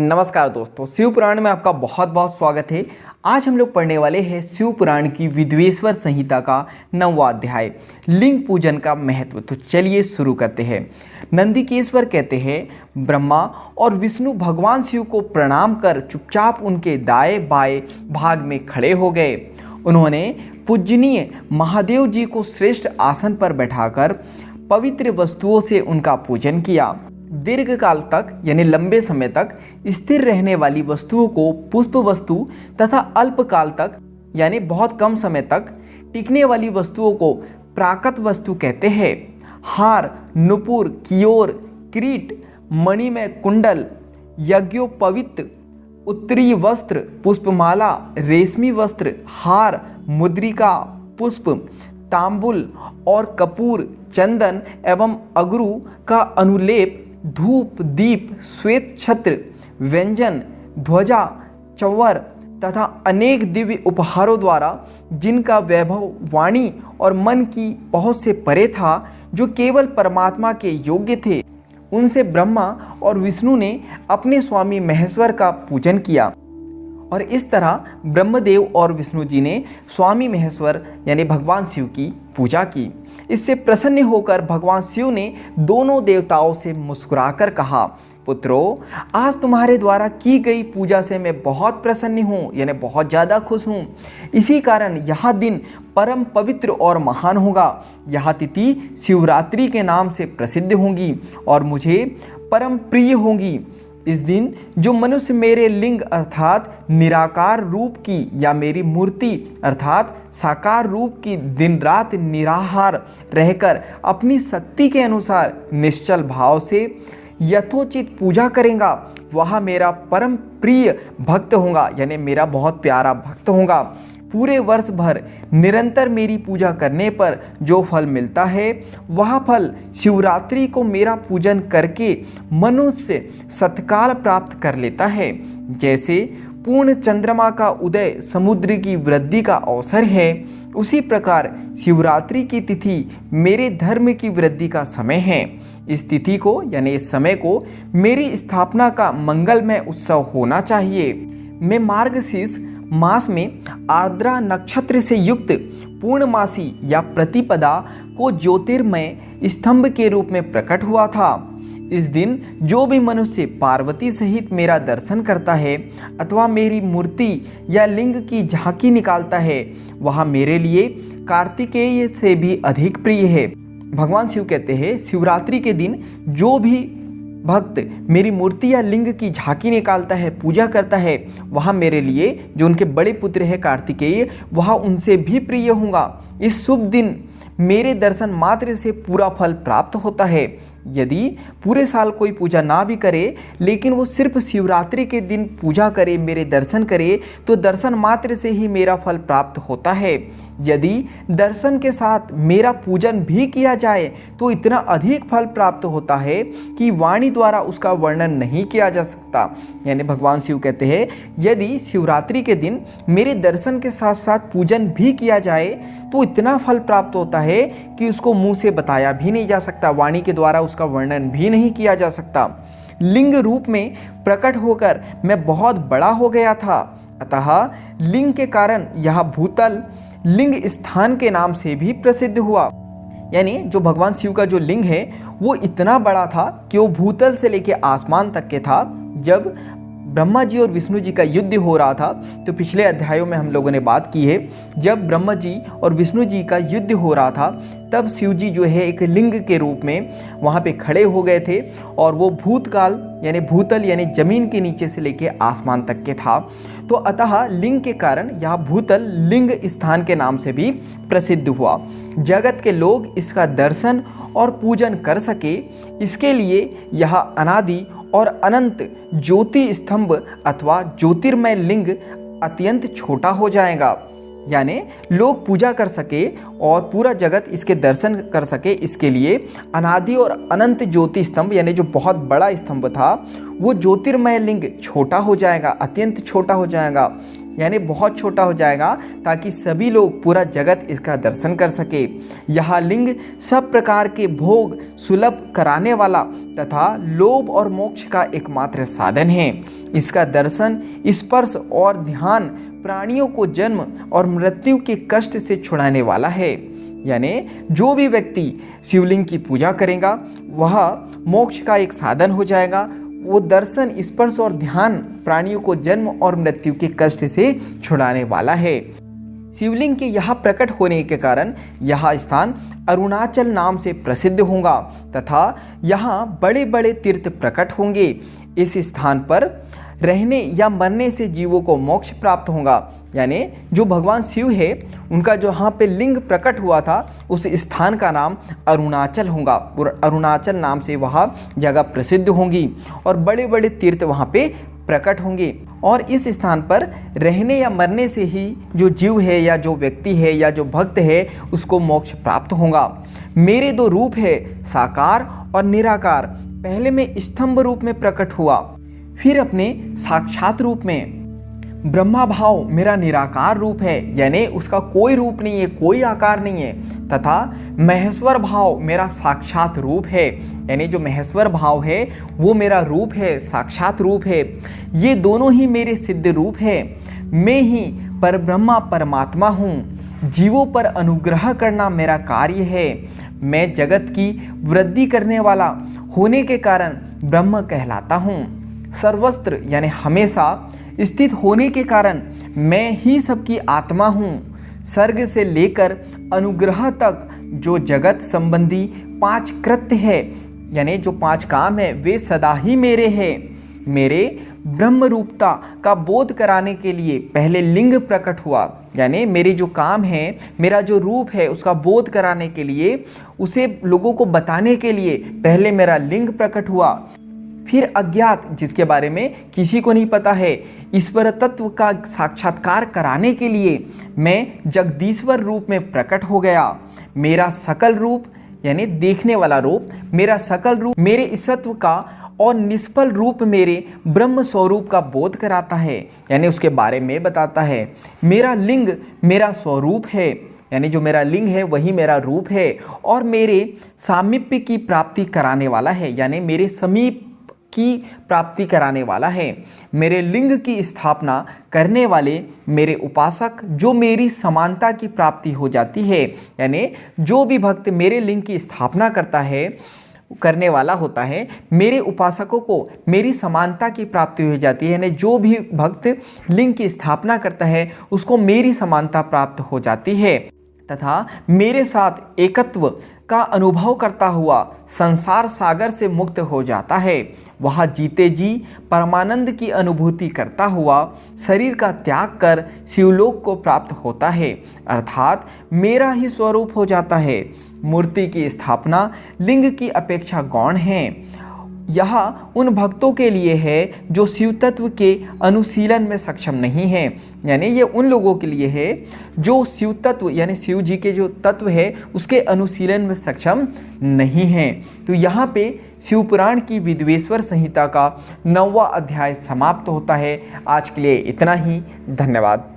नमस्कार दोस्तों, शिव पुराण में आपका बहुत बहुत स्वागत है। आज हम लोग पढ़ने वाले हैं शिव पुराण की विद्वेश्वर संहिता का 9वां अध्याय, लिंग पूजन का महत्व। तो चलिए शुरू करते हैं। नंदिकेश्वर कहते हैं, ब्रह्मा और विष्णु भगवान शिव को प्रणाम कर चुपचाप उनके दाएं बाएं भाग में खड़े हो गए। उन्होंने पूजनीय महादेव जी को श्रेष्ठ आसन पर बैठाकर पवित्र वस्तुओं से उनका पूजन किया। दीर्घ काल तक यानी लंबे समय तक स्थिर रहने वाली वस्तुओं को पुष्प वस्तु तथा अल्प काल तक यानी बहुत कम समय तक टिकने वाली वस्तुओं को प्राकृत वस्तु कहते हैं। हार, नुपुर, कियोर, किरीट, मणिमय कुंडल, यज्ञोपवीत, उत्तरीय वस्त्र, पुष्पमाला, रेशमी वस्त्र, हार, मुद्रिका, पुष्प, तांबुल और कपूर, चंदन एवं अगरू का अनुलेप, धूप, दीप, श्वेत छत्र, व्यंजन, ध्वजा, चंवर तथा अनेक दिव्य उपहारों द्वारा जिनका वैभव वाणी और मन की पहुँच से परे था, जो केवल परमात्मा के योग्य थे, उनसे ब्रह्मा और विष्णु ने अपने स्वामी महेश्वर का पूजन किया। और इस तरह ब्रह्मदेव और विष्णु जी ने स्वामी महेश्वर यानी भगवान शिव की पूजा की। इससे प्रसन्न होकर भगवान शिव ने दोनों देवताओं से मुस्कुराकर कहा, पुत्रों, आज तुम्हारे द्वारा की गई पूजा से मैं बहुत प्रसन्न हूँ, यानी बहुत ज़्यादा खुश हूँ। इसी कारण यह दिन परम पवित्र और महान होगा। यह तिथि शिवरात्रि के नाम से प्रसिद्ध होंगी और मुझे परम प्रिय होंगी। इस दिन जो मनुष्य मेरे लिंग अर्थात निराकार रूप की या मेरी मूर्ति अर्थात साकार रूप की दिन रात निराहार रहकर अपनी शक्ति के अनुसार निश्चल भाव से यथोचित पूजा करेगा, वह मेरा परम प्रिय भक्त होगा, यानी मेरा बहुत प्यारा भक्त होगा। पूरे वर्ष भर निरंतर मेरी पूजा करने पर जो फल मिलता है, वह फल शिवरात्रि को मेरा पूजन करके मनुष्य सत्काल प्राप्त कर लेता है। जैसे पूर्ण चंद्रमा का उदय समुद्र की वृद्धि का अवसर है, उसी प्रकार शिवरात्रि की तिथि मेरे धर्म की वृद्धि का समय है। इस तिथि को यानी इस समय को मेरी स्थापना का मंगलमय उत्सव होना चाहिए। मैं मार्गशीर्ष मास में आर्द्रा नक्षत्र से युक्त पूर्णमासी या प्रतिपदा को ज्योतिर्मय स्तंभ के रूप में प्रकट हुआ था। इस दिन जो भी मनुष्य पार्वती सहित मेरा दर्शन करता है अथवा मेरी मूर्ति या लिंग की झांकी निकालता है, वह मेरे लिए कार्तिकेय से भी अधिक प्रिय है। भगवान शिव कहते हैं, शिवरात्रि के दिन जो भी भक्त मेरी मूर्ति या लिंग की झांकी निकालता है, पूजा करता है, वह मेरे लिए जो उनके बड़े पुत्र है कार्तिकेय, वह उनसे भी प्रिय होगा। इस शुभ दिन मेरे दर्शन मात्र से पूरा फल प्राप्त होता है। यदि पूरे साल कोई पूजा ना भी करे, लेकिन वो सिर्फ शिवरात्रि के दिन पूजा करे, मेरे दर्शन करे, तो दर्शन मात्र से ही मेरा फल प्राप्त होता है। यदि दर्शन के साथ मेरा पूजन भी किया जाए तो इतना अधिक फल प्राप्त होता है कि वाणी द्वारा उसका वर्णन नहीं किया जा सकता। यानी भगवान शिव कहते हैं, यदि शिवरात्रि के दिन मेरे दर्शन के साथ साथ पूजन भी किया जाए तो इतना फल प्राप्त होता है कि उसको मुंह से बताया भी नहीं जा सकता, वाणी के द्वारा उसका वर्णन भी नहीं किया जा सकता। लिंग रूप में प्रकट होकर मैं बहुत बड़ा हो गया था, अतः लिंग के कारण यह भूतल लिंग स्थान के नाम से भी प्रसिद्ध हुआ। यानी जो भगवान शिव का जो लिंग है वो इतना बड़ा था कि वो भूतल से लेके आसमान तक के था। जब ब्रह्मा जी और विष्णु जी का युद्ध हो रहा था, तो पिछले अध्यायों में हम लोगों ने बात की है, जब ब्रह्मा जी और विष्णु जी का युद्ध हो रहा था तब शिव जी जो है एक लिंग के रूप में वहाँ पे खड़े हो गए थे और वो भूतकाल यानी भूतल यानी जमीन के नीचे से लेके आसमान तक के था। तो अतः लिंग के कारण यह भूतल लिंग स्थान के नाम से भी प्रसिद्ध हुआ। जगत के लोग इसका दर्शन और पूजन कर सके, इसके लिए यह अनादि और अनंत ज्योति स्तंभ अथवा ज्योतिर्मय लिंग अत्यंत छोटा हो जाएगा। यानी लोग पूजा कर सके और पूरा जगत इसके दर्शन कर सके, इसके लिए अनादि और अनंत ज्योति स्तंभ यानी जो बहुत बड़ा स्तंभ था वो ज्योतिर्मय लिंग छोटा हो जाएगा, अत्यंत छोटा हो जाएगा। यानी बहुत छोटा हो जाएगा ताकि सभी लोग, पूरा जगत इसका दर्शन कर सके। यह लिंग सब प्रकार के भोग सुलभ कराने वाला तथा लोभ और मोक्ष का एकमात्र साधन है। इसका दर्शन, स्पर्श और ध्यान प्राणियों को जन्म और मृत्यु के कष्ट से छुड़ाने वाला है। यानी जो भी व्यक्ति शिवलिंग की पूजा करेगा वह मोक्ष का एक साधन हो जाएगा। वो दर्शन, स्पर्श और ध्यान प्राणियों को जन्म और मृत्यु के कष्ट से छुड़ाने वाला है। शिवलिंग के यहाँ प्रकट होने के कारण यह स्थान अरुणाचल नाम से प्रसिद्ध होगा तथा यहाँ बड़े बड़े तीर्थ प्रकट होंगे। इस स्थान पर रहने या मरने से जीवों को मोक्ष प्राप्त होगा। यानी जो भगवान शिव है उनका जो यहाँ पे लिंग प्रकट हुआ था उस स्थान का नाम अरुणाचल होगा। अरुणाचल नाम से वह जगह प्रसिद्ध होंगी और बड़े बड़े तीर्थ वहाँ पे प्रकट होंगे। और इस स्थान पर रहने या मरने से ही जो जीव है या जो व्यक्ति है या जो भक्त है उसको मोक्ष प्राप्त होगा। मेरे दो रूप है, साकार और निराकार। पहले में स्तंभ रूप में प्रकट हुआ, फिर अपने साक्षात रूप में। ब्रह्मा भाव मेरा निराकार रूप है, यानी उसका कोई रूप नहीं है, कोई आकार नहीं है। तथा महेश्वर भाव मेरा साक्षात रूप है, यानी जो महेश्वर भाव है वो मेरा रूप है, साक्षात रूप है। ये दोनों ही मेरे सिद्ध रूप है। मैं ही परब्रह्मा परमात्मा हूँ। जीवों पर अनुग्रह करना मेरा कार्य है। मैं जगत की वृद्धि करने वाला होने के कारण ब्रह्म कहलाता हूँ। सर्वत्र यानी हमेशा स्थित होने के कारण मैं ही सबकी आत्मा हूँ। सर्ग से लेकर अनुग्रह तक जो जगत संबंधी 5 कृत्य है, यानी जो 5 काम है, वे सदा ही मेरे हैं। मेरे ब्रह्म रूपता का बोध कराने के लिए पहले लिंग प्रकट हुआ, यानी मेरे जो काम है, मेरा जो रूप है उसका बोध कराने के लिए, उसे लोगों को बताने के लिए पहले मेरा लिंग प्रकट हुआ। फिर अज्ञात, जिसके बारे में किसी को नहीं पता है, ईश्वर तत्व का साक्षात्कार कराने के लिए मैं जगदीश्वर रूप में प्रकट हो गया। मेरा सकल रूप यानी देखने वाला रूप, मेरा सकल रूप मेरे ईसत्व का और निष्फल रूप मेरे ब्रह्म स्वरूप का बोध कराता है, यानी उसके बारे में बताता है। मेरा लिंग मेरा स्वरूप है, यानी जो मेरा लिंग है वही मेरा रूप है और मेरे सामीप्य की प्राप्ति कराने वाला है, यानी मेरे समीप की प्राप्ति कराने वाला है। मेरे लिंग की स्थापना करने वाले मेरे उपासक, जो मेरी समानता की प्राप्ति हो जाती है, यानी जो भी भक्त मेरे लिंग की स्थापना करता है, करने वाला होता है, मेरे उपासकों को मेरी समानता की प्राप्ति हो जाती है। यानी जो भी भक्त लिंग की स्थापना करता है उसको मेरी समानता प्राप्त हो जाती है तथा मेरे साथ एकत्व का अनुभव करता हुआ संसार सागर से मुक्त हो जाता है। वह जीते जी परमानंद की अनुभूति करता हुआ शरीर का त्याग कर शिवलोक को प्राप्त होता है, अर्थात मेरा ही स्वरूप हो जाता है। मूर्ति की स्थापना लिंग की अपेक्षा गौण है। यह उन भक्तों के लिए है जो शिव तत्व के अनुशीलन में सक्षम नहीं है, यानी ये उन लोगों के लिए है जो शिव तत्व यानी शिव जी के जो तत्व है उसके अनुशीलन में सक्षम नहीं है। तो यहाँ पे शिव पुराण की विद्वेश्वर संहिता का 9वां अध्याय समाप्त होता है। आज के लिए इतना ही। धन्यवाद।